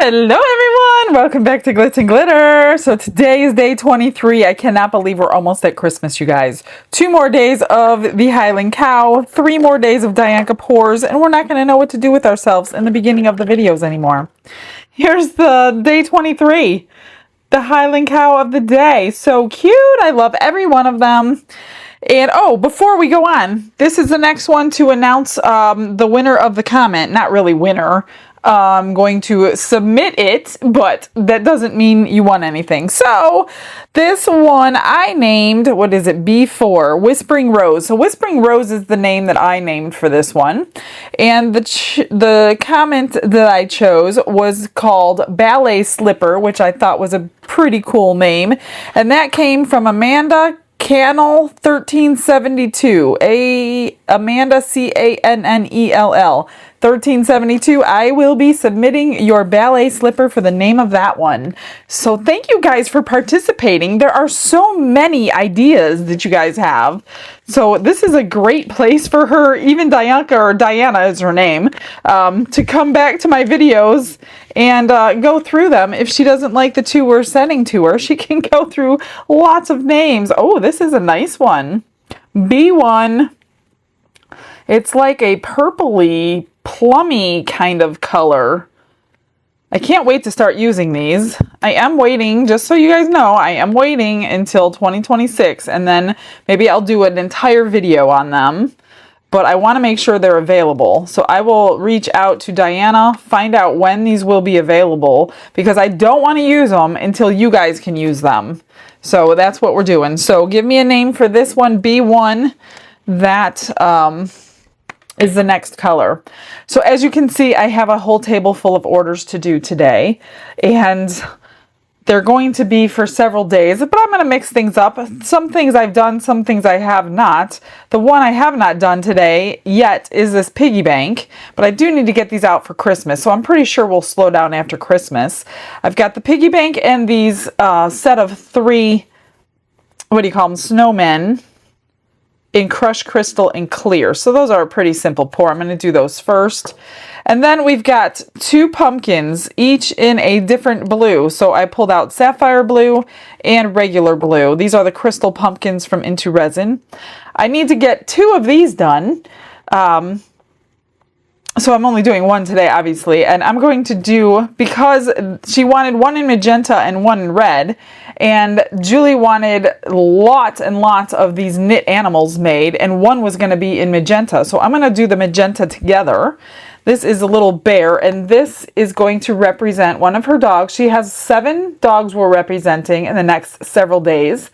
Hello everyone! Welcome back to Glitz and Glitter. So today is day 23. I cannot believe we're almost at Christmas, you guys. 2 more days of the Highland Cow, 3 more days of Dianca Pours, and we're not going to know what to do with ourselves in the beginning of the videos anymore. Here's the day 23. The Highland Cow of the day. So cute! I love every one of them. And oh, before we go on, this is the next one to announce the winner of the comment. Not really winner. I'm going to submit it, but that doesn't mean you won anything. So this one I named, what is it, B4, Whispering Rose. So Whispering Rose is the name that I named for this one. And the comment that I chose was called Ballet Slipper, which I thought was a pretty cool name. And that came from Amanda Cannell 1372. Amanda Cannell 1372. I will be submitting your ballet slipper for the name of that one. So thank you guys for participating. There are so many ideas that you guys have. So this is a great place for her, even Dianca, or Diana is her name, to come back to my videos and go through them. If she doesn't like the 2 we're sending to her, she can go through lots of names. Oh, this is a nice one. B1. It's like a purpley, plummy kind of color. I can't wait to start using these. I am waiting, just so you guys know, I am waiting until 2026, and then maybe I'll do an entire video on them. But I want to make sure they're available. So I will reach out to Diana, find out when these will be available, because I don't want to use them until you guys can use them. So that's what we're doing. So give me a name for this one, B1. That is the next color. So as you can see, I have a whole table full of orders to do today, and they're going to be for several days, but I'm going to mix things up. Some things I've done, some things I have not. The one I have not done today yet is this piggy bank, but I do need to get these out for Christmas, so I'm pretty sure we'll slow down after Christmas. I've got the piggy bank and these set of 3, what do you call them, snowmen, in crushed crystal and clear. So those are a pretty simple pour. I'm going to do those first. And then we've got 2 pumpkins, each in a different blue. So I pulled out sapphire blue and regular blue. These are the crystal pumpkins from Into Resin. I need to get 2 of these done. So I'm only doing 1 today, obviously, and I'm going to do, because she wanted 1 in magenta and 1 in red, and Julie wanted lots and lots of these knit animals made, and 1 was going to be in magenta. So I'm going to do the magenta together. This is a little bear, and this is going to represent one of her dogs. She has 7 dogs we're representing in the next several days.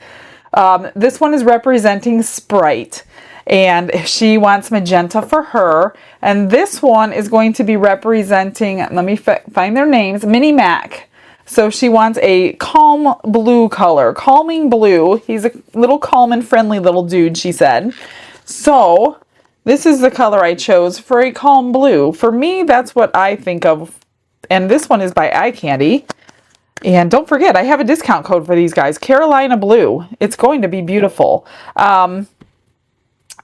This one is representing Sprite, and she wants magenta for her. And this one is going to be representing, let me find their names, Minnie Mac. So she wants a calm blue color, calming blue. He's a little calm and friendly little dude, she said. So this is the color I chose for a calm blue. For me, that's what I think of. And this one is by Eye Candy. And don't forget, I have a discount code for these guys, Carolina Blue. It's going to be beautiful.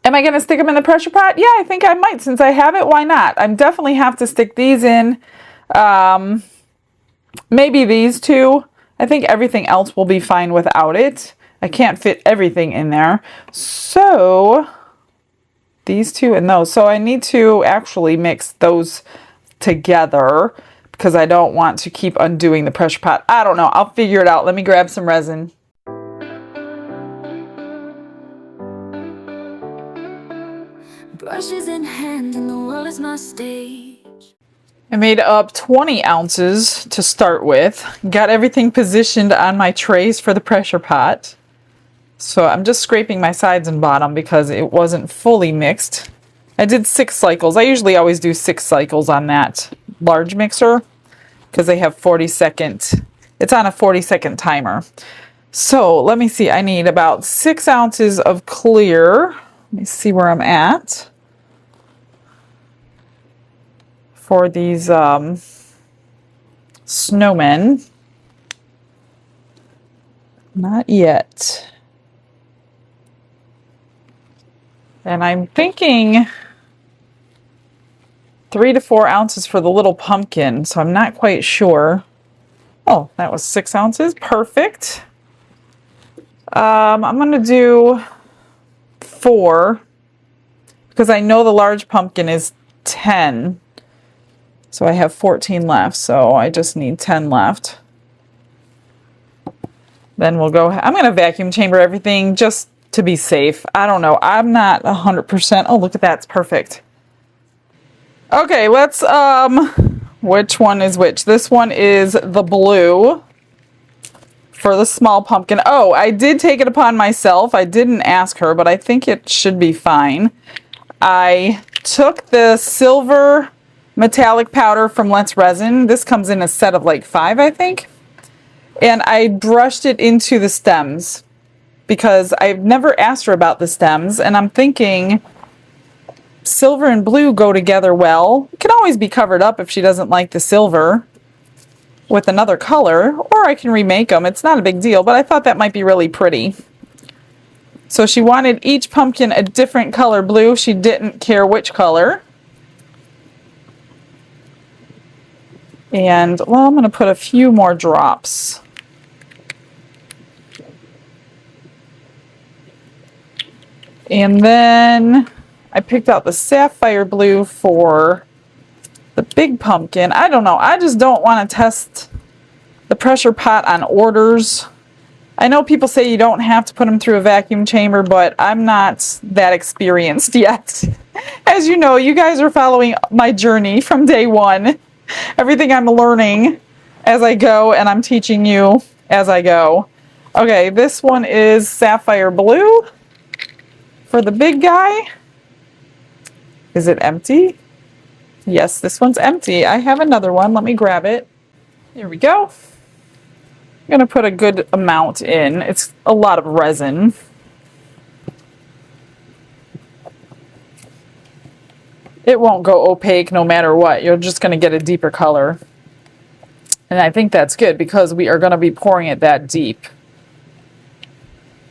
Am I going to stick them in the pressure pot? Yeah, I think I might. Since I have it, why not? I definitely have to stick these in. Maybe these 2. I think everything else will be fine without it. I can't fit everything in there. So these 2 and those. So I need to actually mix those together because I don't want to keep undoing the pressure pot. I don't know. I'll figure it out. Let me grab some resin. Brushes in hand and the world is my stage. I made up 20 ounces to start with. Got everything positioned on my trays for the pressure pot. So I'm just scraping my sides and bottom because it wasn't fully mixed. I did 6 cycles. I usually always do 6 cycles on that large mixer because they have 40-second. It's on a 40-second timer. So let me see. I need about 6 ounces of clear. Let me see where I'm at for these snowmen. Not yet. And I'm thinking 3 to 4 ounces for the little pumpkin, so I'm not quite sure. Oh, that was 6 ounces. Perfect. I'm going to do 4 because I know the large pumpkin is 10. So I have 14 left, so I just need 10 left. Then we'll go, I'm going to vacuum chamber everything just to be safe. I don't know. I'm not 100%. Oh, look at that. It's perfect. Okay, let's, which one is which? This one is the blue for the small pumpkin. Oh, I did take it upon myself. I didn't ask her, but I think it should be fine. I took the silver metallic powder from Let's Resin. This comes in a set of like 5, I think. And I brushed it into the stems because I've never asked her about the stems, and I'm thinking silver and blue go together well. It can always be covered up if she doesn't like the silver with another color, or I can remake them. It's not a big deal, but I thought that might be really pretty. So she wanted each pumpkin a different color blue. She didn't care which color. And, well, I'm going to put a few more drops. And then I picked out the sapphire blue for the big pumpkin. I don't know. I just don't want to test the pressure pot on orders. I know people say you don't have to put them through a vacuum chamber, but I'm not that experienced yet. As you know, you guys are following my journey from day one. Everything I'm learning as I go, and I'm teaching you as I go. Okay, this one is sapphire blue for the big guy. Is it empty? Yes, this one's empty. I have another one. Let me grab it. Here we go. I'm going to put a good amount in. It's a lot of resin. It won't go opaque no matter what. You're just going to get a deeper color. And I think that's good because we are going to be pouring it that deep.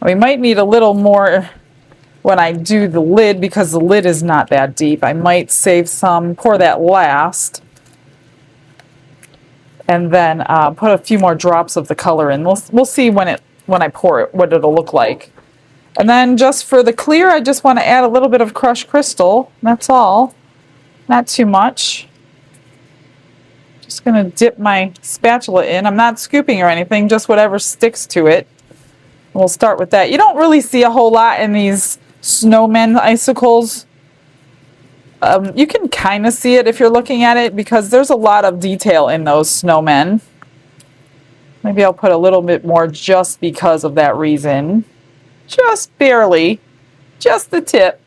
We might need a little more when I do the lid because the lid is not that deep. I might save some, pour that last, and then put a few more drops of the color in. We'll see when I pour it what it'll look like. And then just for the clear, I just want to add a little bit of crushed crystal. That's all. Not too much. Just going to dip my spatula in. I'm not scooping or anything, just whatever sticks to it. We'll start with that. You don't really see a whole lot in these snowmen icicles. You can kind of see it if you're looking at it because there's a lot of detail in those snowmen. Maybe I'll put a little bit more just because of that reason. Just barely. Just the tip.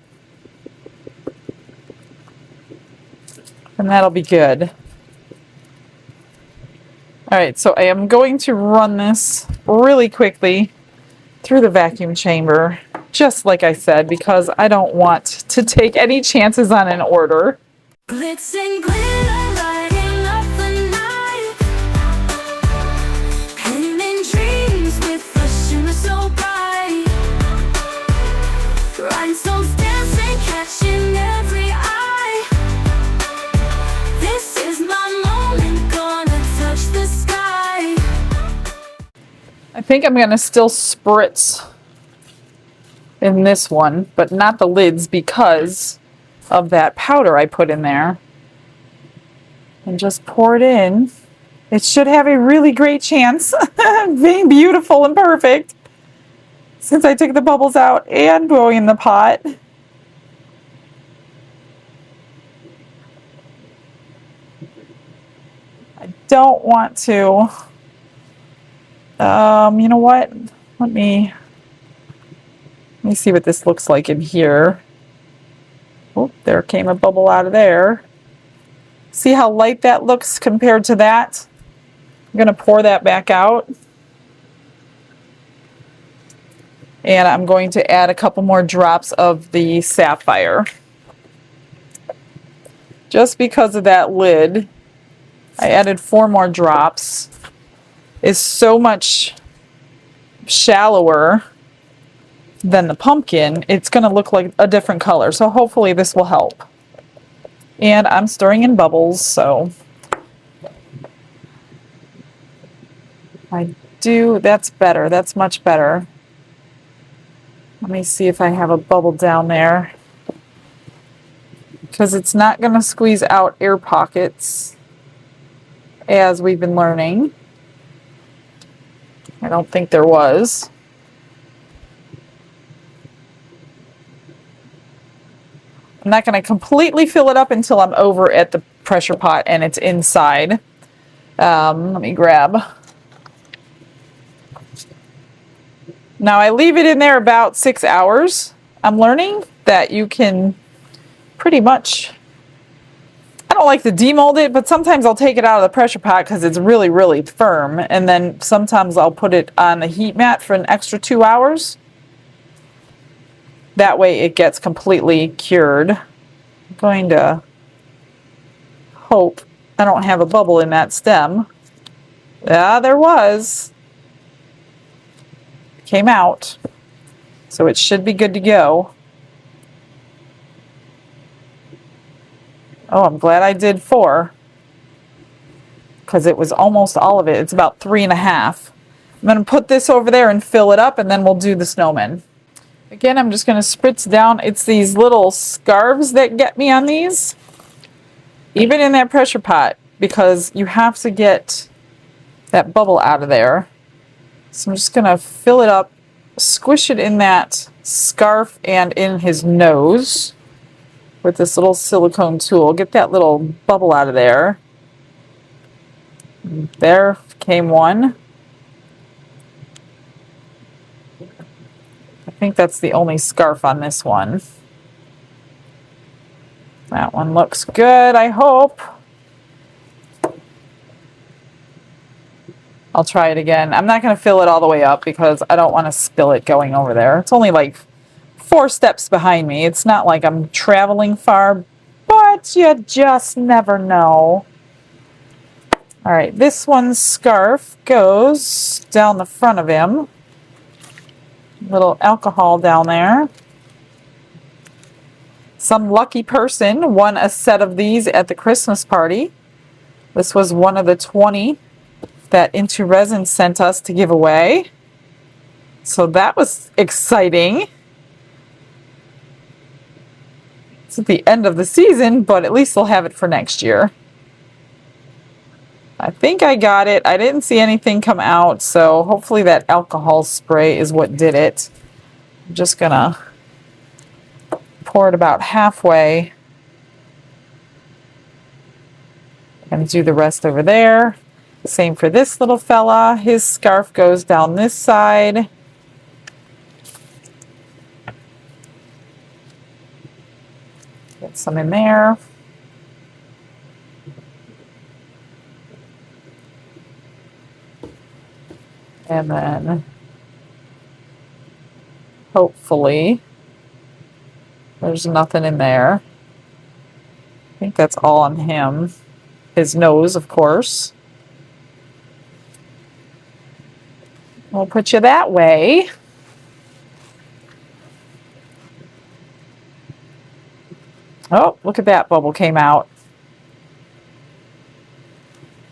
And that'll be good. Alright, so I am going to run this really quickly through the vacuum chamber, just like I said, because I don't want to take any chances on an order. Glitz and glitter lighting up the night, painting dreams with a shimmer so bright, rhinestones dancing, catching every eye. This is my moment, gonna touch the sky. I think I'm going to still spritz in this one, but not the lids because of that powder I put in there. And just pour it in. It should have a really great chance of being beautiful and perfect since I took the bubbles out and going in the pot. I don't want to. You know what? Let me see what this looks like in here. Oh, there came a bubble out of there. See how light that looks compared to that? I'm going to pour that back out. And I'm going to add a couple more drops of the sapphire. Just because of that lid, I added 4 more drops. It's so much shallower than the pumpkin. It's going to look like a different color. So hopefully this will help. And I'm stirring in bubbles, so that's better. That's much better. Let me see if I have a bubble down there, because it's not going to squeeze out air pockets as we've been learning. I don't think there was. I'm not going to completely fill it up until I'm over at the pressure pot and it's inside. Let me grab. Now I leave it in there about 6 hours. I'm learning that you can pretty much, I don't like to demold it, but sometimes I'll take it out of the pressure pot because it's really, really firm. And then sometimes I'll put it on the heat mat for an extra 2 hours. That way it gets completely cured. I'm going to hope I don't have a bubble in that stem. Yeah, there was. It came out. So it should be good to go. Oh, I'm glad I did 4. Because it was almost all of it. It's about 3.5. I'm going to put this over there and fill it up, and then we'll do the snowman. Again, I'm just going to spritz down. It's these little scarves that get me on these. Even in that pressure pot, because you have to get that bubble out of there. So I'm just going to fill it up, squish it in that scarf and in his nose with this little silicone tool. Get that little bubble out of there. There came one. I think that's the only scarf on this one. That one looks good, I hope. I'll try it again. I'm not going to fill it all the way up because I don't want to spill it going over there. It's only like 4 steps behind me. It's not like I'm traveling far, but you just never know. All right, this one's scarf goes down the front of him. Little alcohol down there. Some lucky person won a set of these at the Christmas party. This was one of the 20 that Into Resin sent us to give away. So that was exciting. It's at the end of the season, but at least they'll have it for next year. I think I got it. I didn't see anything come out, so hopefully that alcohol spray is what did it. I'm just gonna pour it about halfway and do the rest over there. Same for this little fella. His scarf goes down this side. Get some in there. And then hopefully there's nothing in there. I think that's all on him. His nose, of course. We'll put you that way. Oh, look at that bubble came out.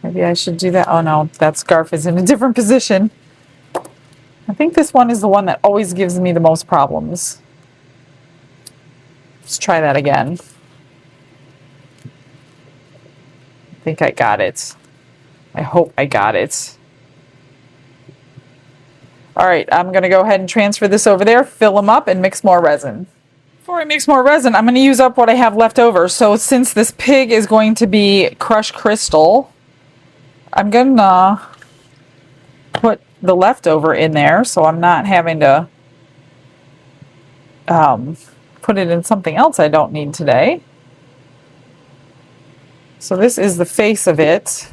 Maybe I should do that. Oh no, that scarf is in a different position. I think this one is the one that always gives me the most problems. Let's try that again. I think I got it. I hope I got it. All right, I'm going to go ahead and transfer this over there, fill them up, and mix more resin. Before I mix more resin, I'm going to use up what I have left over. So since this pig is going to be crushed crystal, I'm going to put the leftover in there so I'm not having to put it in something else I don't need today. So this is the face of it.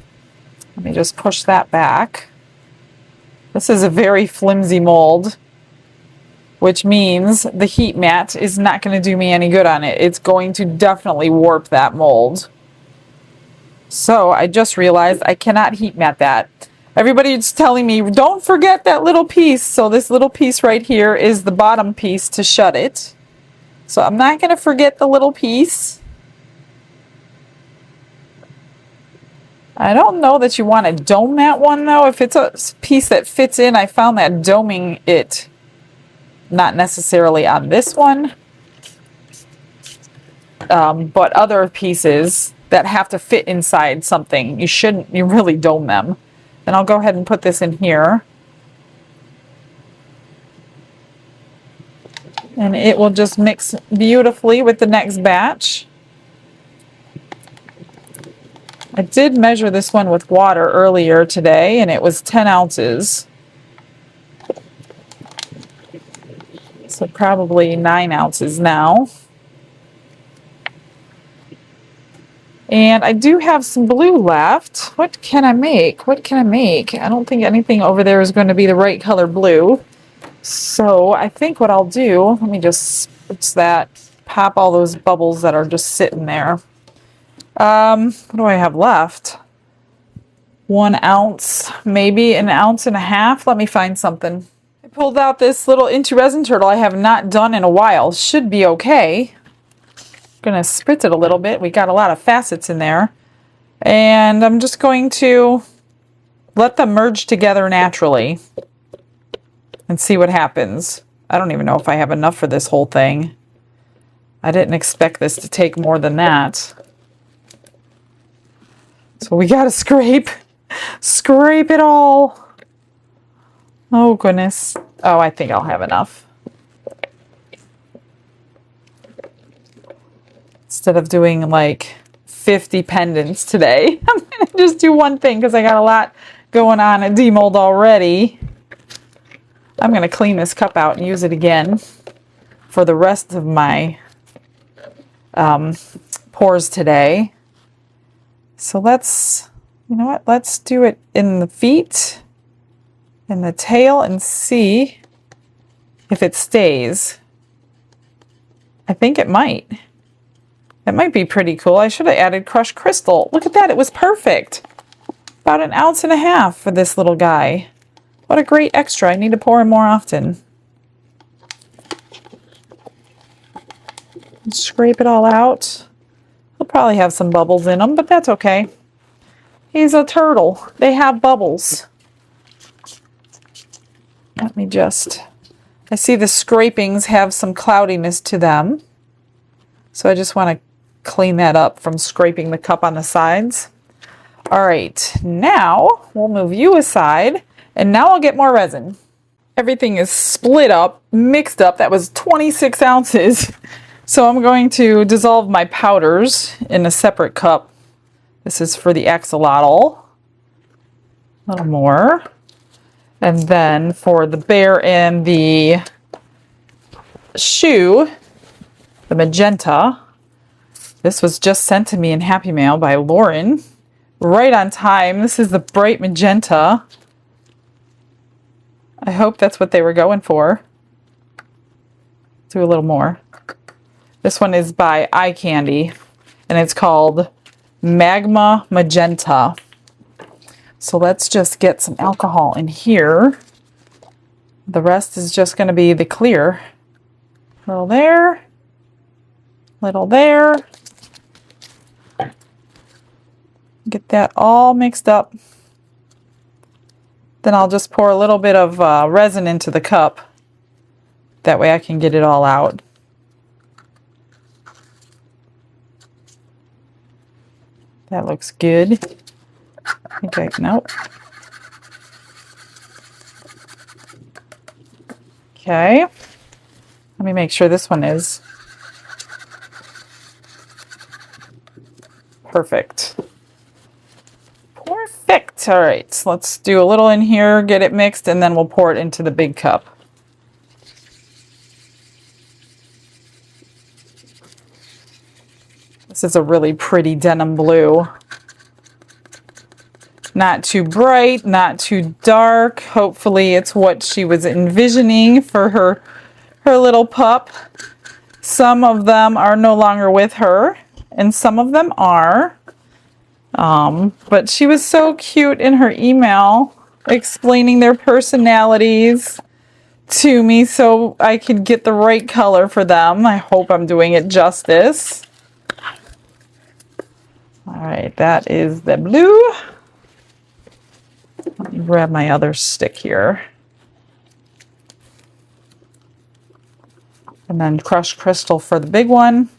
Let me just push that back. This is a very flimsy mold, which means the heat mat is not going to do me any good on it. It's going to definitely warp that mold. So I just realized I cannot heat mat that. Everybody's telling me, don't forget that little piece. So this little piece right here is the bottom piece to shut it. So I'm not going to forget the little piece. I don't know that you want to dome that one though. If it's a piece that fits in, I found that doming it, not necessarily on this one, but other pieces that have to fit inside something, you really dome them. And I'll go ahead and put this in here. And it will just mix beautifully with the next batch. I did measure this one with water earlier today, and it was 10 ounces. So probably 9 ounces now. And I do have some blue left. What can I make? What can I make? I don't think anything over there is going to be the right color blue. So I think what I'll do, let me just switch that, pop all those bubbles that are just sitting there. What do I have left? 1 ounce, maybe an ounce and a half. Let me find something. I pulled out this little Into Resin turtle I have not done in a while. Should be okay. Gonna spritz it a little bit. We got a lot of facets in there. And I'm just going to let them merge together naturally and see what happens. I don't even know if I have enough for this whole thing. I didn't expect this to take more than that. So we gotta scrape it all. Oh goodness. Oh, I think I'll have enough. Instead of doing like 50 pendants today, I'm gonna just do one thing because I got a lot going on at Demold already. I'm gonna clean this cup out and use it again for the rest of my pours today. So let's, you know what, let's do it in the feet and the tail and see if it stays. I think it might. That might be pretty cool. I should have added crushed crystal. Look at that, it was perfect. About 1.5 ounces for this little guy. What a great extra. I need to pour in more often. Scrape it all out. He'll probably have some bubbles in him, but that's okay. He's a turtle. They have bubbles. Let me just... I see the scrapings have some cloudiness to them. So I just want to clean that up from scraping the cup on the sides. All right, now we'll move you aside, and now I'll get more resin. Everything is split up, mixed up. That was 26 ounces. So I'm going to dissolve my powders in a separate cup. This is for the axolotl. A little more. And then for the bear and the shoe, the magenta. This was just sent to me in Happy Mail by Lauren. Right on time. This is the bright magenta. I hope that's what they were going for. Do a little more. This one is by Eye Candy, and it's called Magma Magenta. So let's just get some alcohol in here. The rest is just going to be the clear. Little there, little there. Get that all mixed up. Then I'll just pour a little bit of resin into the cup. That way I can get it all out. That looks good. Okay, nope. Okay. Let me make sure this one is perfect. Perfect. All right, so let's do a little in here, get it mixed, and then we'll pour it into the big cup. This is a really pretty denim blue. Not too bright, not too dark. Hopefully it's what she was envisioning for her little pup. Some of them are no longer with her, and some of them are. But she was so cute in her email explaining their personalities to me so I could get the right color for them. I hope I'm doing it justice. All right, that is the blue. Let me grab my other stick here. And then crushed crystal for the big one.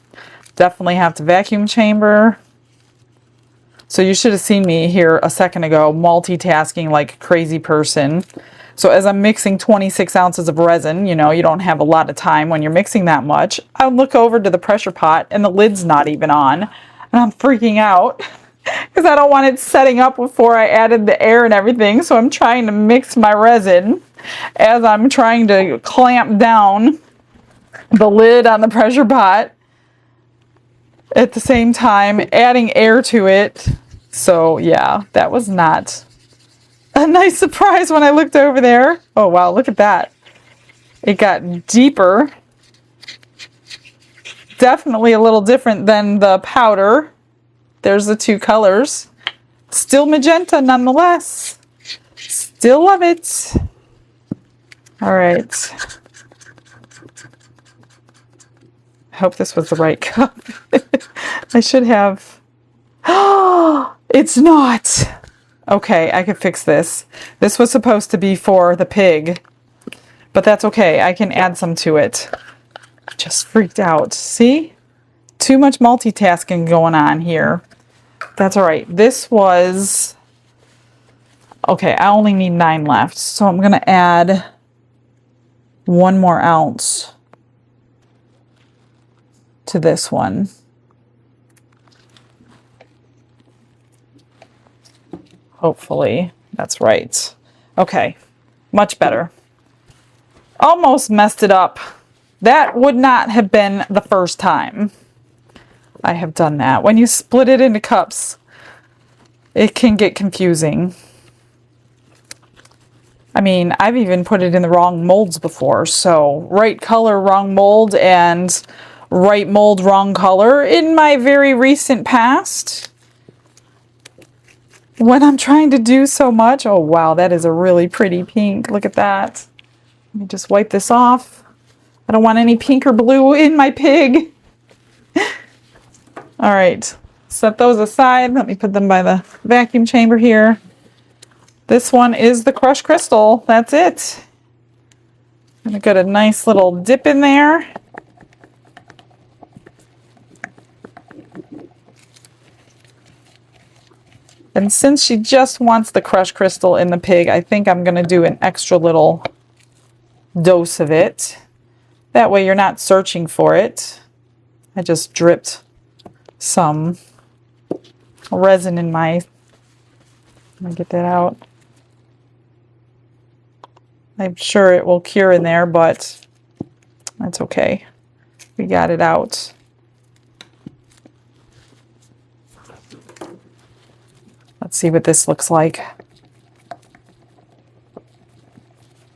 Definitely have to vacuum chamber. So you should have seen me here a second ago multitasking like a crazy person. So as I'm mixing 26 ounces of resin, you know, you don't have a lot of time when you're mixing that much. I look over to the pressure pot and the lid's not even on. And I'm freaking out because I don't want it setting up before I added the air and everything. So I'm trying to mix my resin as I'm trying to clamp down the lid on the pressure pot. At the same time, adding air to it. So yeah, that was not a nice surprise when I looked over there. Oh wow, look at that. It got deeper. Definitely a little different than the powder. There's the two colors. Still magenta nonetheless. Still love it. All right. I hope this was the right cup. I should have. Oh, it's not. Okay, I can fix this. This was supposed to be for the pig, but that's okay. I can add some to it. Just freaked out. See? Too much multitasking going on here. That's all right. This was... Okay, I only need 9 left, so I'm going to add 1 more ounce to this one. Hopefully that's right. Okay, much better. Almost messed it up. That would not have been the first time I have done that. When you split it into cups, it can get confusing. I mean, I've even put it in the wrong molds before. So right color, wrong mold, and right mold, wrong color in my very recent past. When I'm trying to do so much. Oh, wow, that is a really pretty pink. Look at that. Let me just wipe this off. I don't want any pink or blue in my pig. All right, set those aside. Let me put them by the vacuum chamber here. This one is the crushed crystal. That's it. I'm gonna get a nice little dip in there. And since she just wants the crushed crystal in the pig, I think I'm going to do an extra little dose of it. That way you're not searching for it. I just dripped some resin in my... Let me get that out. I'm sure it will cure in there, but that's okay. We got it out. Let's see what this looks like.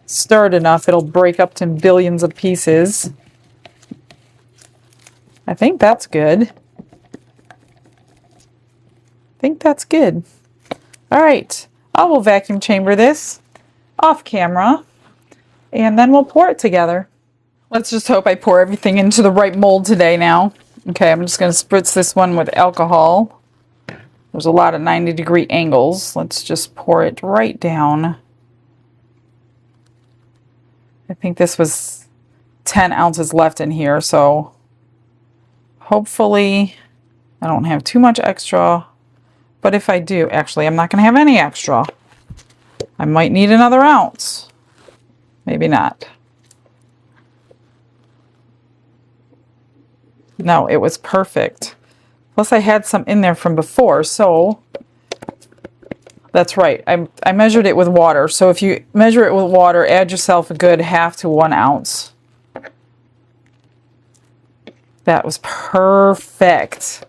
Stirred enough, it'll break up to billions of pieces. I think that's good. I think that's good. All right, I will vacuum chamber this off camera, and then we'll pour it together. Let's just hope I pour everything into the right mold today now. Okay, I'm just going to spritz this one with alcohol. There's a lot of 90-degree angles. Let's just pour it right down. I think this was 10 ounces left in here, so hopefully I don't have too much extra. But if I do, actually, I'm not going to have any extra. I might need another ounce. Maybe not. No, it was perfect. Plus I had some in there from before, so that's right. I measured it with water. So if you measure it with water, add yourself a good 1/2 to 1 ounce. That was perfect.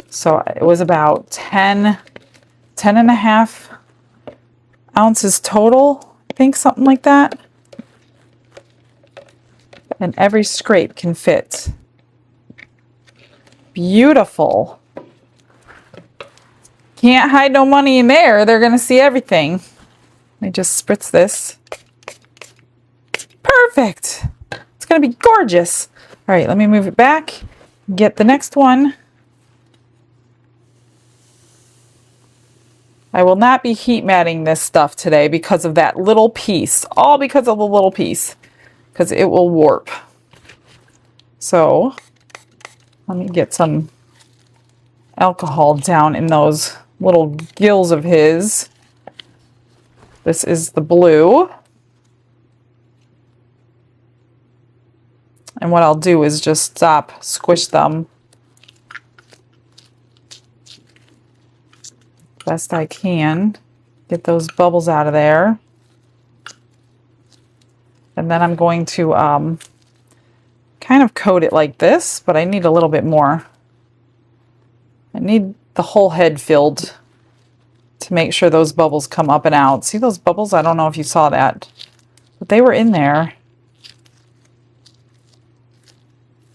So it was about 10 and a half ounces total. I think something like that. And every scrape can fit. Beautiful. Can't hide no money in there. They're going to see everything. Let me just spritz this. Perfect. It's going to be gorgeous. All right, let me move it back. Get the next one. I will not be heat matting this stuff today because of that little piece. All because of the little piece. Because it will warp. So, let me get some alcohol down in those little gills of his. This is the blue. And what I'll do is just squish them best I can. Get those bubbles out of there. And then I'm going to kind of coat it like this, but I need a little bit more. I need the whole head filled to make sure those bubbles come up and out. See those bubbles? I don't know if you saw that, but they were in there.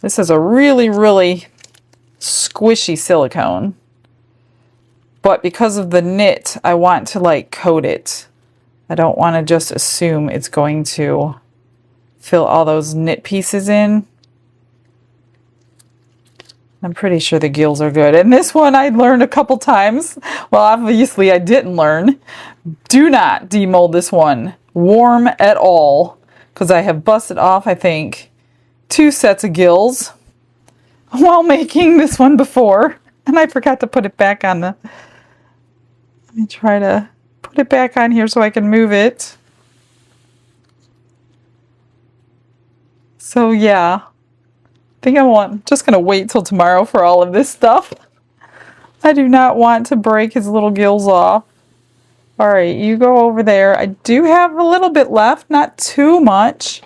This is a really, really squishy silicone. But because of the knit, I want to like coat it. I don't want to just assume it's going to fill all those knit pieces in. I'm pretty sure the gills are good. And this one I learned a couple times. Well, obviously I didn't learn. Do not demold this one warm at all, because I have busted off, I think, 2 sets of gills while making this one before. And I forgot to put it back on the... Let me try to put it back on here so I can move it. So yeah, I think I'm just going to wait till tomorrow for all of this stuff. I do not want to break his little gills off. All right, you go over there. I do have a little bit left, not too much.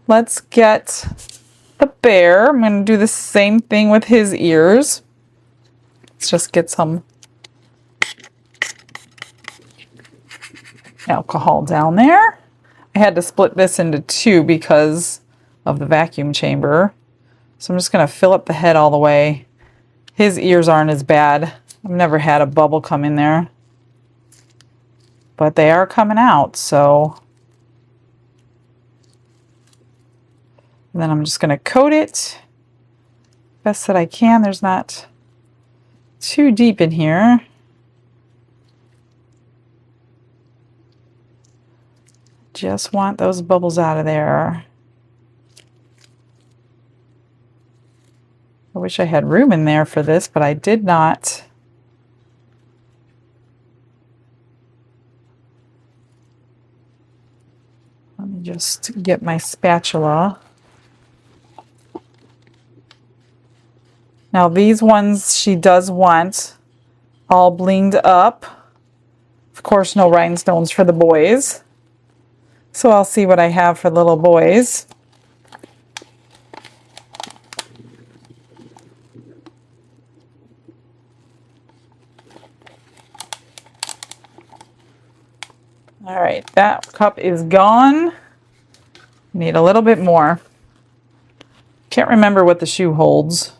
Let's get the bear. I'm going to do the same thing with his ears. Let's just get some alcohol down there. I had to split this into 2 because of the vacuum chamber. So I'm just going to fill up the head all the way. His ears aren't as bad. I've never had a bubble come in there. But they are coming out, so. And then I'm just going to coat it best that I can. There's not too deep in here. Just want those bubbles out of there. I wish I had room in there for this, but I did not. Let me just get my spatula. Now these ones she does want all blinged up. Of course, no rhinestones for the boys. So I'll see what I have for little boys. All right, that cup is gone. Need a little bit more. Can't remember what the shoe holds.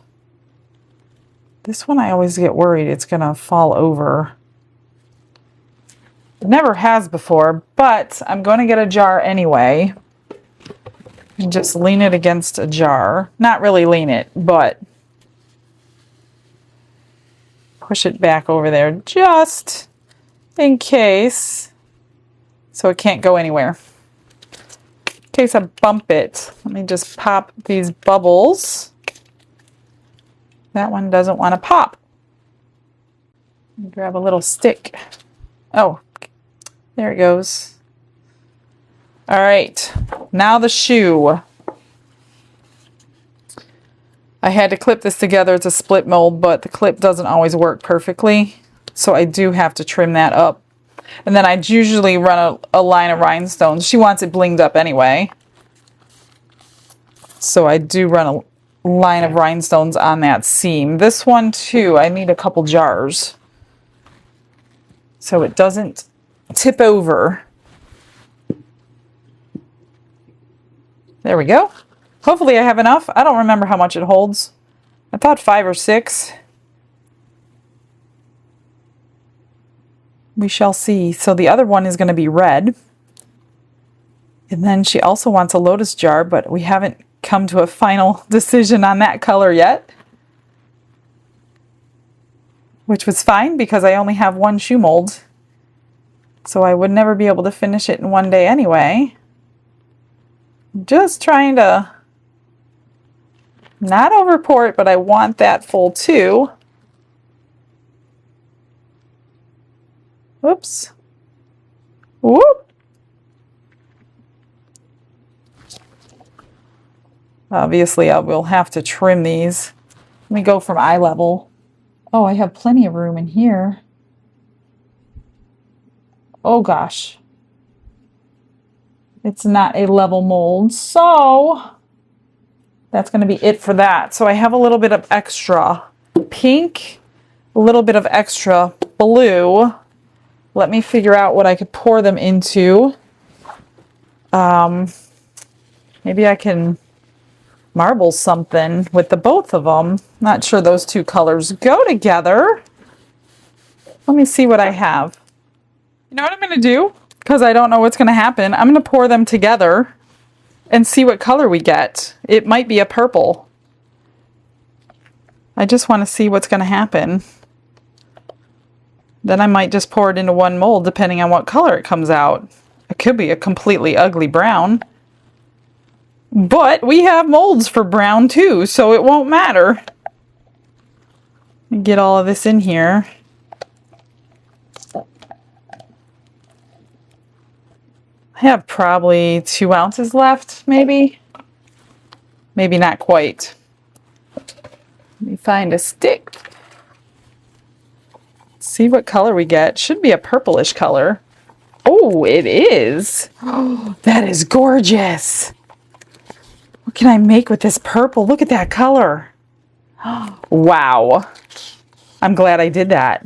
This one I always get worried it's gonna fall over. It never has before, but I'm going to get a jar anyway. And just lean it against a jar. Not really lean it, but push it back over there just in case, so it can't go anywhere. In case I bump it, let me just pop these bubbles. That one doesn't want to pop. Grab a little stick. Oh, there it goes. All right, now the shoe. I had to clip this together. It's a split mold, but the clip doesn't always work perfectly. So I do have to trim that up. And then I usually run a line of rhinestones. She wants it blinged up anyway. So I do run a line of rhinestones on that seam. This one too, I need a couple jars so it doesn't tip over. There we go. Hopefully I have enough. I don't remember how much it holds. I thought 5 or 6. We shall see. So the other one is going to be red. And then she also wants a lotus jar, but we haven't come to a final decision on that color yet. which was fine because I only have one shoe mold. So I would never be able to finish it in one day anyway. Just trying to not over pour it, but I want that full too. Whoops. Whoop. Obviously, I will have to trim these. Let me go from eye level. Oh, I have plenty of room in here. Oh gosh. It's not a level mold, so that's going to be it for that. So I have a little bit of extra pink, a little bit of extra blue. Let me figure out what I could pour them into. Maybe I can marble something with the both of them. Not sure those two colors go together. Let me see what I have. You know what I'm going to do? Because I don't know what's going to happen. I'm going to pour them together and see what color we get. It might be a purple. I just want to see what's going to happen. Then I might just pour it into one mold depending on what color it comes out. It could be a completely ugly brown. But we have molds for brown too, so it won't matter. Let me get all of this in here. I have probably 2 ounces left, maybe. Maybe not quite. Let me find a stick. See what color we get. Should be a purplish color. Oh, it is. Oh, that is gorgeous. What can I make with this purple? Look at that color. Wow. I'm glad I did that.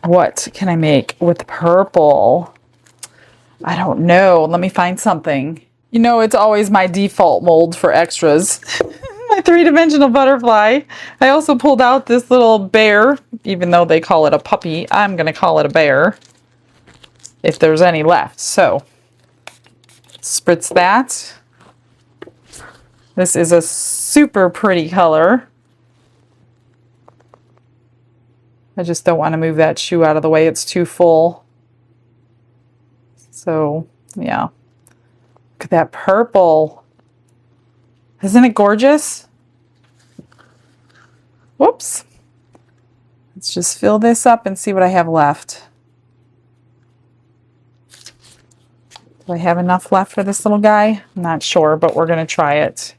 What can I make with purple? I don't know. Let me find something. You know, it's always my default mold for extras. My 3-dimensional butterfly. I also pulled out this little bear, even though they call it a puppy. I'm going to call it a bear if there's any left. So, spritz that. This is a super pretty color. I just don't want to move that shoe out of the way. It's too full. So, yeah. Look at that purple. Isn't it gorgeous? Whoops. Let's just fill this up and see what I have left. Do I have enough left for this little guy? I'm not sure, but we're going to try it.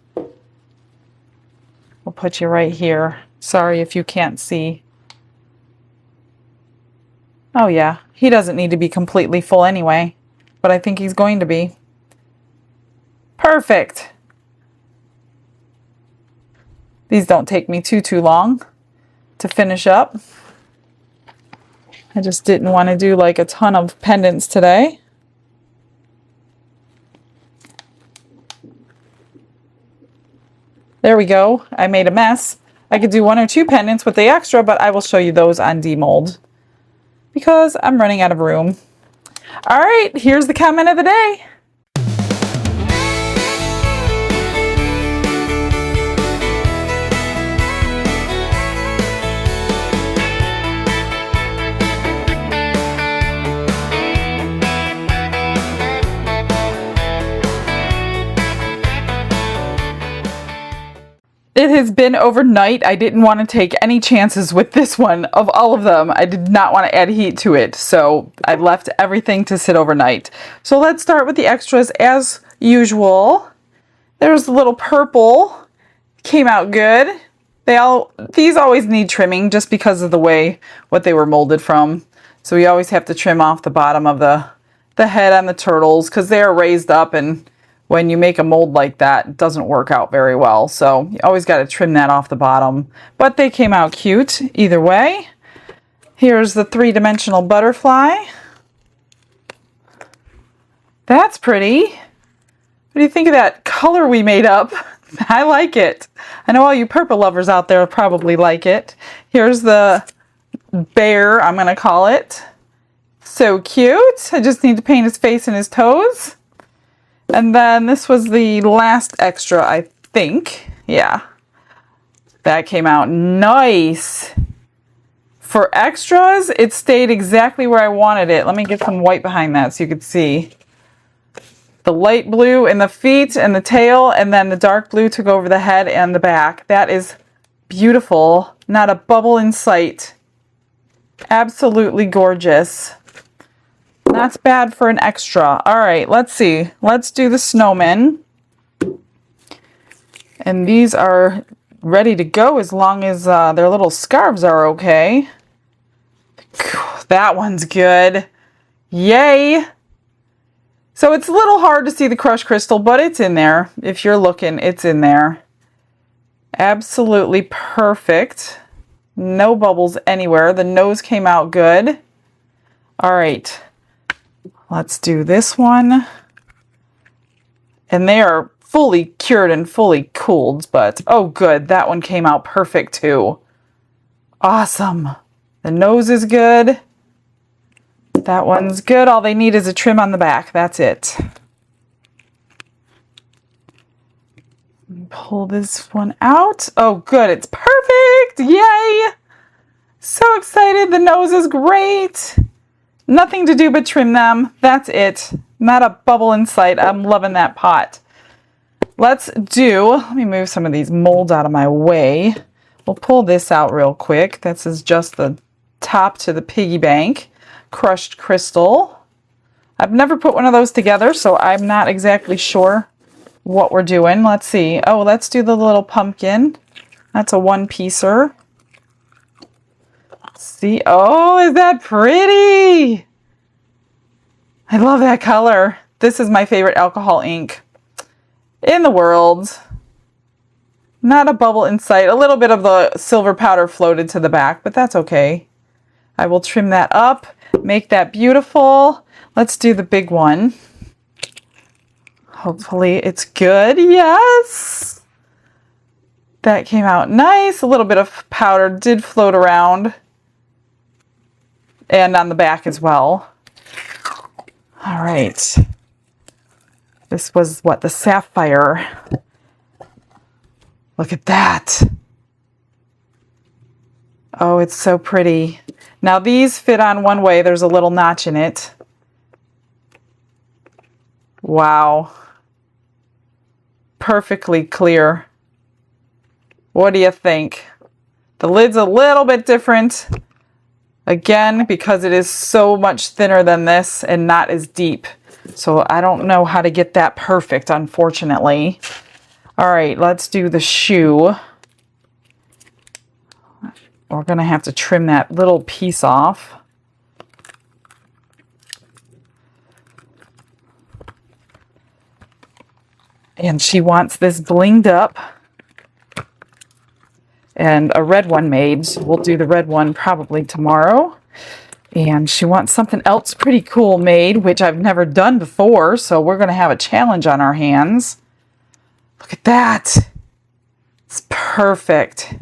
We'll put you right here. Sorry if you can't see. Oh yeah, he doesn't need to be completely full anyway, but I think he's going to be. Perfect. These don't take me too long to finish up. I just didn't want to do like a ton of pendants today. There we go. I made a mess. I could do 1 or 2 pendants with the extra, but I will show you those on Demold because I'm running out of room. All right, here's the comment of the day. It has been overnight. I didn't want to take any chances with this one. Of all of them, I did not want to add heat to it, so I left everything to sit overnight. So let's start with the extras as usual. There's the little purple. Came out good. These always need trimming just because of the way what they were molded from. So we always have to trim off the bottom of the head on the turtles because they are raised up, and when you make a mold like that, it doesn't work out very well. So you always got to trim that off the bottom. But they came out cute either way. Here's the 3-dimensional butterfly. That's pretty. What do you think of that color we made up? I like it. I know all you purple lovers out there probably like it. Here's the bear, I'm going to call it. So cute. I just need to paint his face and his toes. And then this was the last extra, I think. Yeah. That came out nice. For extras, it stayed exactly where I wanted it. Let me get some white behind that so you could see. The light blue in the feet and the tail, and then the dark blue took over the head and the back. That is beautiful. Not a bubble in sight. Absolutely gorgeous. That's bad for an extra. All right, let's see. Let's do the snowmen. And these are ready to go as long as their little scarves are okay. That one's good. Yay! So it's a little hard to see the crushed crystal, but it's in there. If you're looking, it's in there. Absolutely perfect. No bubbles anywhere. The nose came out good. All right. Let's do this one. And they are fully cured and fully cooled, but oh good, that one came out perfect too. Awesome. The nose is good. That one's good. All they need is a trim on the back. That's it. Pull this one out. Oh good, it's perfect. Yay! So excited. The nose is great. Nothing to do but trim them. That's it. Not a bubble in sight. I'm loving that pot. Let me move some of these molds out of my way. We'll pull this out real quick. This is just the top to the piggy bank. Crushed crystal. I've never put one of those together, so I'm not exactly sure what we're doing. Let's see. Oh, let's do the little pumpkin. That's a one-piecer. See, oh, is that pretty? I love that color. This is my favorite alcohol ink in the world. Not a bubble in sight. A little bit of the silver powder floated to the back, but that's okay. I will trim that up, make that beautiful. Let's do the big one. Hopefully it's good. Yes. That came out nice. A little bit of powder did float around. And on the back as well. All right. This was what? The sapphire. Look at that. Oh, it's so pretty. Now these fit on one way. There's a little notch in it. Wow. Perfectly clear. What do you think? The lid's a little bit different. Again, because it is so much thinner than this and not as deep. So I don't know how to get that perfect, unfortunately. All right, let's do the shoe. We're going to have to trim that little piece off. And she wants this blinged up. And a red one made. We'll do the red one probably tomorrow. And she wants something else pretty cool made, which I've never done before. So we're going to have a challenge on our hands. Look at that. It's perfect.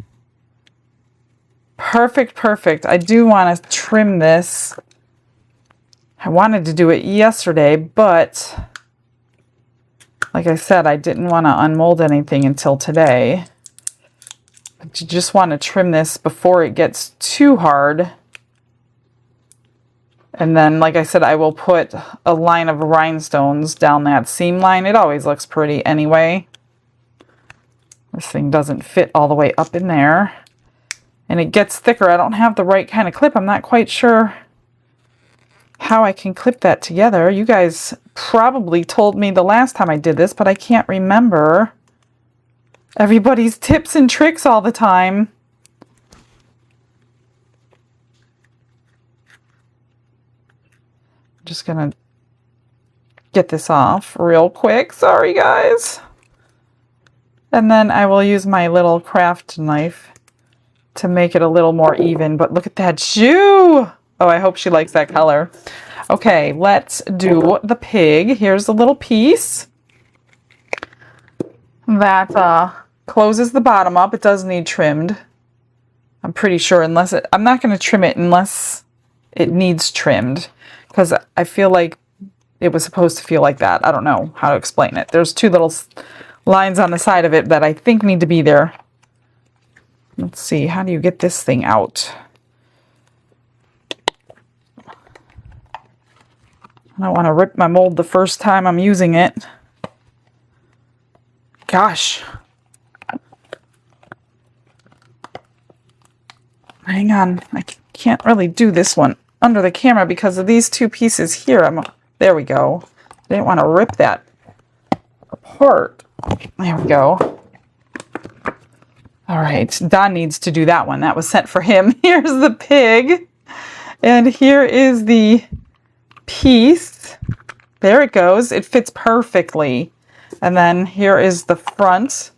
Perfect, perfect. I do want to trim this. I wanted to do it yesterday, but like I said, I didn't want to unmold anything until today. But you just want to trim this before it gets too hard. And then, like I said, I will put a line of rhinestones down that seam line. It always looks pretty anyway. This thing doesn't fit all the way up in there. And it gets thicker. I don't have the right kind of clip. I'm not quite sure how I can clip that together. You guys probably told me the last time I did this, but I can't remember everybody's tips and tricks all the time. I'm just gonna get this off real quick. Sorry, guys. And then I will use my little craft knife to make it a little more even. But look at that shoe. Oh, I hope she likes that color. Okay, let's do the pig. Here's the little piece that closes the bottom up. It does need trimmed. I'm pretty sure, unless it, I'm not going to trim it unless it needs trimmed, because I feel like it was supposed to feel like that. I don't know how to explain it. There's two little lines on the side of it that I think need to be there. Let's see, how do you get this thing out? I don't want to rip my mold the first time I'm using it. Gosh. Hang on. I can't really do this one under the camera because of these two pieces here. There we go. I didn't want to rip that apart. There we go. All right. Don needs to do that one. That was sent for him. Here's the pig. And here is the piece. There it goes. It fits perfectly. And then here is the front.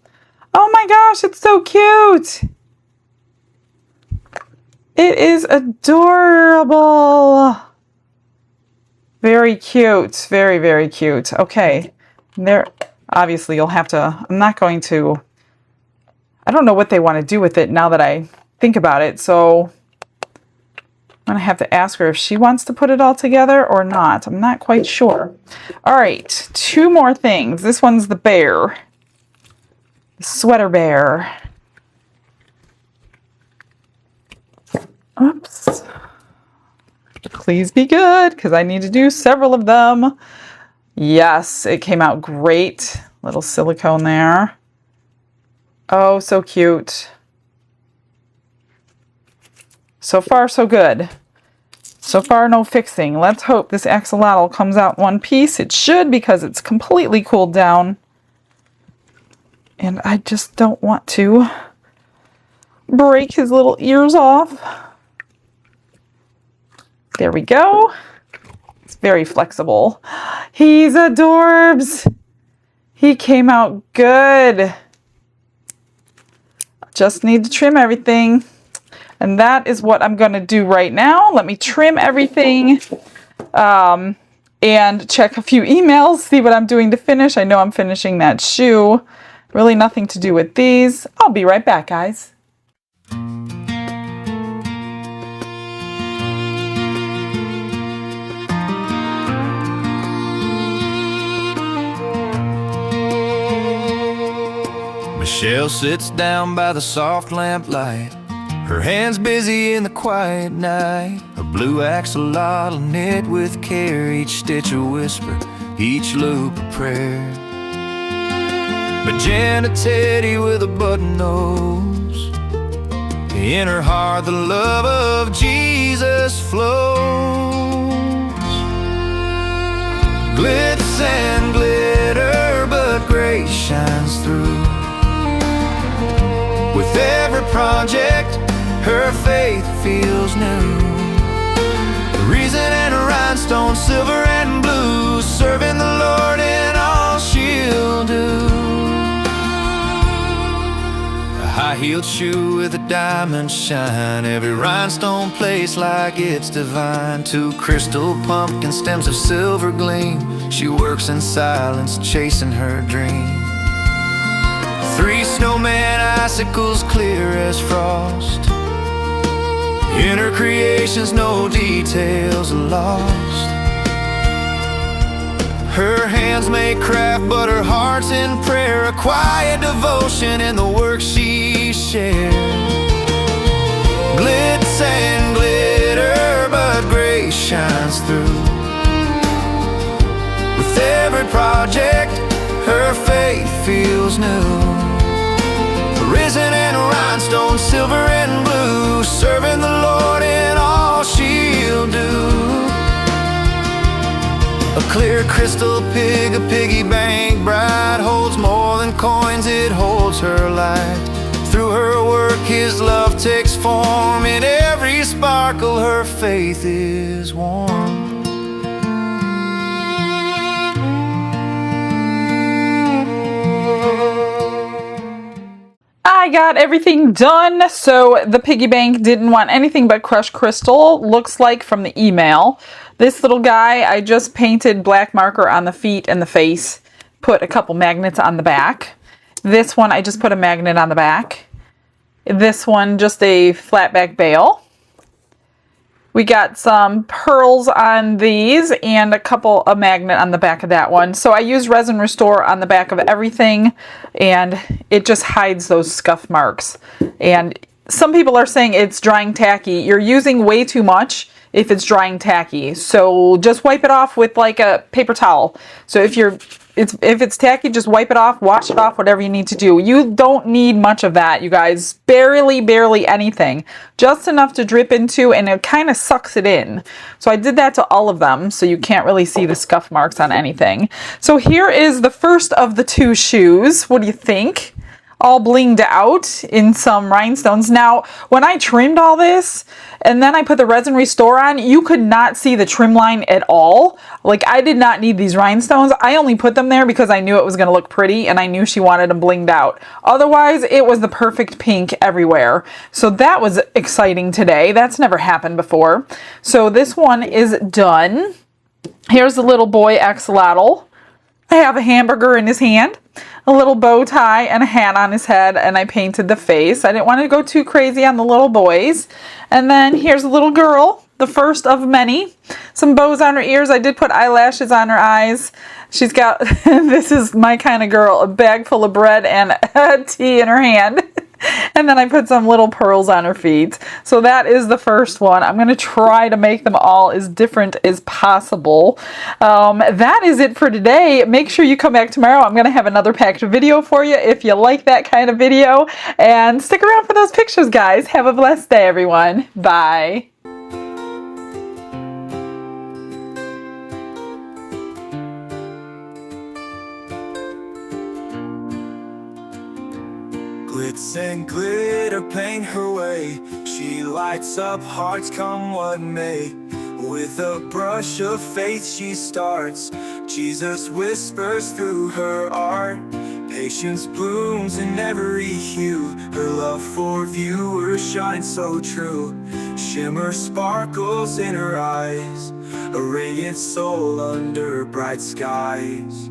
Oh my gosh, it's so cute. It is adorable. Very cute. Very, very cute. Okay. There, obviously you'll have to, I'm not going to, I don't know what they want to do with it now that I think about it. So I'm going to have to ask her if she wants to put it all together or not. I'm not quite sure. All right, two more things. This one's the bear. The sweater bear. Oops. Please be good, because I need to do several of them. Yes, it came out great. Little silicone there. Oh, so cute. So far, so good. So far, no fixing. Let's hope this axolotl comes out one piece. It should, because it's completely cooled down. And I just don't want to break his little ears off. There we go. It's very flexible. He's adorbs. He came out good. Just need to trim everything. And that is what I'm going to do right now. Let me trim everything and check a few emails, see what I'm doing to finish. I know I'm finishing that shoe. Really nothing to do with these. I'll be right back, guys. Michelle sits down by the soft lamplight, her hands busy in the quiet night. A blue axolotl knit with care, each stitch a whisper, each loop a prayer. Magenta teddy with a button nose, in her heart the love of Jesus flows. Glitz and glitter, but grace shines through. With every project, her faith feels new. The resin and rhinestone, silver and blue, serving the Lord in all she'll do. A high-heeled shoe with a diamond shine, every rhinestone placed like it's divine. Two crystal pumpkin stems of silver gleam, she works in silence, chasing her dream. Three snowman icicles clear as frost, in her creations no details are lost. Her hands may craft, but her heart's in prayer, a quiet devotion in the work she shares. Glitz and glitter, but grace shines through. With every project, her faith feels new. Resin and rhinestone, silver and blue, serving the Lord in all she'll do. A clear crystal pig, a piggy bank bride, holds more than coins, it holds her light. Through her work his love takes form, in every sparkle her faith is warm. I got everything done. So the piggy bank didn't want anything but crushed crystal, looks like from the email. This little guy, I just painted black marker on the feet and the face, put a couple magnets on the back. This one, I just put a magnet on the back. This one, just a flat back bail. We got some pearls on these and a couple of magnet on the back of that one. So I used Resin Restore on the back of everything, and it just hides those scuff marks. And some people are saying it's drying tacky. You're using way too much. if it's drying tacky. So just wipe it off with like a paper towel. So if it's tacky, just wipe it off, wash it off, whatever you need to do. You don't need much of that, you guys. Barely anything. Just enough to drip into, and it kind of sucks it in. So I did that to all of them, so you can't really see the scuff marks on anything. So here is the first of the 2 shoes. What do you think? All blinged out in some rhinestones. Now, when I trimmed all this and then I put the Resin Restore on, you could not see the trim line at all. Like, I did not need these rhinestones. I only put them there because I knew it was going to look pretty and I knew she wanted them blinged out. Otherwise, it was the perfect pink everywhere. So that was exciting today. That's never happened before. So this one is done. Here's the little boy axolotl. I have a hamburger in his hand, a little bow tie, and a hat on his head, and I painted the face. I didn't want to go too crazy on the little boys. And then here's a little girl, the first of many. Some bows on her ears. I did put eyelashes on her eyes. She's got, this is my kind of girl, a bag full of bread and a tea in her hand. And then I put some little pearls on her feet. So that is the first one. I'm going to try to make them all as different as possible. That is it for today. Make sure you come back tomorrow. I'm going to have another packed video for you if you like that kind of video. And stick around for those pictures, guys. Have a blessed day, everyone. Bye. Glitz and glitter paint her way. She lights up hearts come what may. With a brush of faith she starts. Jesus whispers through her art. Patience blooms in every hue. Her love for viewers shines so true. Shimmer sparkles in her eyes. A radiant soul under bright skies.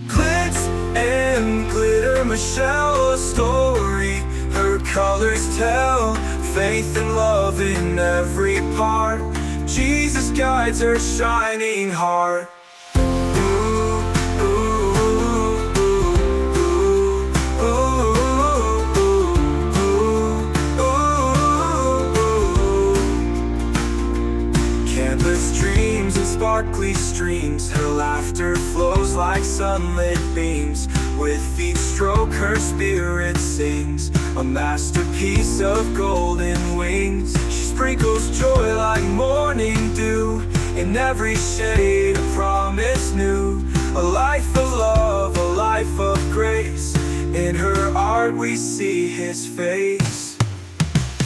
Glitz and glitter, Michelle, a story. Her colors tell faith and love in every part. Jesus guides her shining heart. Ooh, ooh, ooh, ooh, ooh, ooh, ooh. Canvas dreams and sparkly streams. Her laughter flows like sunlit beams. With each stroke her spirit sings. A masterpiece of golden wings. She sprinkles joy like morning dew. In every shade a promise new. A life of love, a life of grace. In her art we see his face.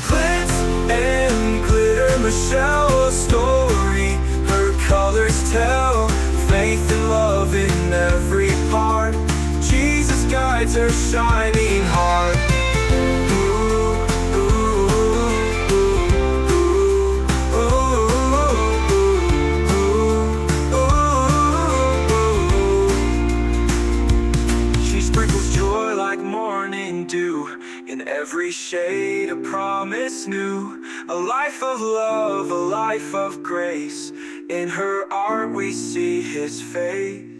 Glitz and glitter, Michelle, a story. Her colors tell faith and love in every part. Jesus guides her shining heart. Ooh, ooh, ooh, ooh, ooh, ooh. She sprinkles joy like morning dew. In every shade a promise new. A life of love, a life of grace. In her art we see his face.